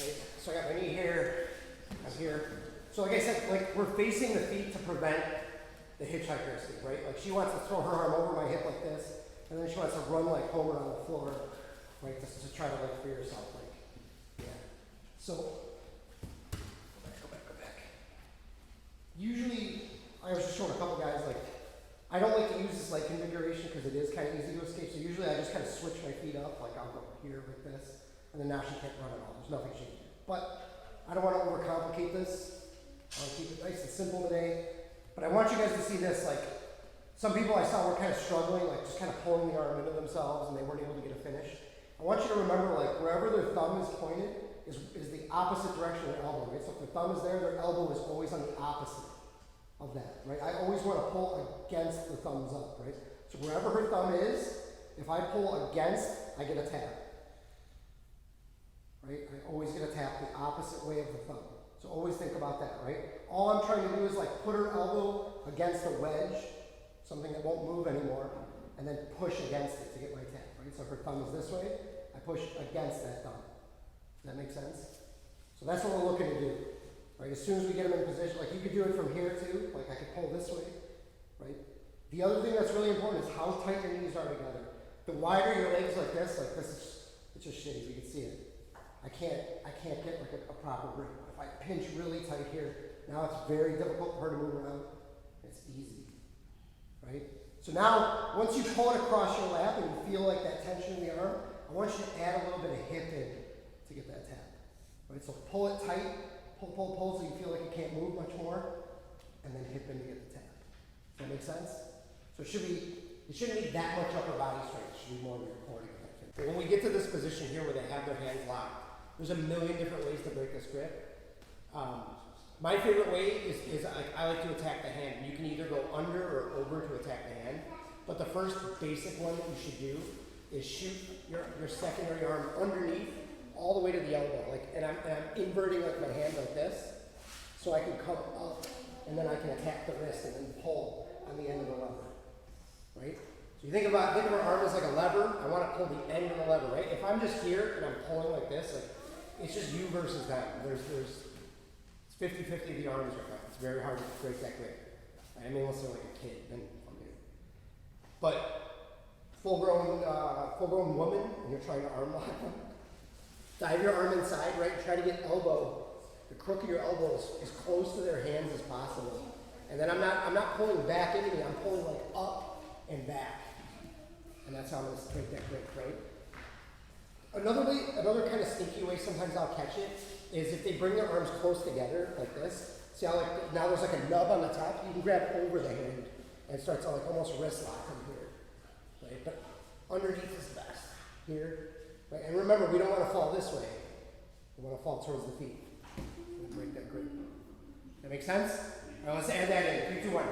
Right? So I got my knee here, I'm here. So like I said, like we're facing the feet to prevent the hitchhiker escape, right? Like she wants to throw her arm over my hip like this, and then she wants to run like Homer on the floor, right? To try to like free herself, like, yeah. So, go back. Usually, I was just showing a couple guys, like, I don't like to use this leg configuration because it is kind of easy to escape. So usually I just kind of switch my feet up, like I'll go here like this, and then now she can't run at all. There's nothing she can do. But I don't want to overcomplicate this. I want to keep it nice and simple today. But I want you guys to see this, like, some people I saw were kind of struggling, like just kind of pulling the arm into themselves and they weren't able to get a finish. I want you to remember, like, wherever their thumb is pointed is the opposite direction of their elbow, right? So if their thumb is there, their elbow is always on the opposite of that, right? I always want to pull against the thumbs up, right? So wherever her thumb is, if I pull against, I get a tap, right? I always get a tap the opposite way of the thumb. So always think about that, right? All I'm trying to do is like put her elbow against a wedge, something that won't move anymore, and then push against it to get my tap, right? So if her thumb is this way, I push against that thumb. Does that make sense? So that's what we're looking to do. Right, as soon as we get them in position, like you could do it from here too, like I could pull this way, right? The other thing that's really important is how tight your knees are together. The wider your legs like this is, it's just shitty, you can see it. I can't get like a proper grip. If I pinch really tight here, now it's very difficult for her to move around. It's easy, right? So now, once you pull it across your lap and you feel like that tension in the arm, I want you to add a little bit of hip in to get that tap, right? So pull it tight. Pull, so you feel like you can't move much more, and then hip in to get the tap. Does that make sense? So it shouldn't be that much upper body strength. It should be more of your core to get that fit. When we get to this position here where they have their hands locked, there's a million different ways to break this grip. My favorite way is I like to attack the hand. You can either go under or over to attack the hand, but the first basic one that you should do is shoot your secondary arm underneath all the way to the elbow, like, and I'm inverting like my hand like this, so I can come up, and then I can attack the wrist and then pull on the end of the lever, right? So you think of our arm as like a lever. I want to pull the end of the lever, right? If I'm just here and I'm pulling like this, like it's just you versus them. It's 50-50 of the arms right now. It's very hard to break that grip. Right? I mean, unless they're like a kid, then okay. But full-grown woman, and you're trying to arm lock them. Dive your arm inside, right? Try to get the crook of your elbows as close to their hands as possible. And then I'm not pulling back into me, I'm pulling like up and back. And that's how I'm gonna break that grip, right? Another kind of sneaky way sometimes I'll catch it is if they bring their arms close together like this. See how like now there's like a nub on the top, you can grab over the hand and start to like almost wrist lock from here. Right? But underneath is best. Here. Right, and remember, we don't want to fall this way. We want to fall towards the feet. We'll break that grip. That make sense? All right, let's add that in. 3, 2, 1.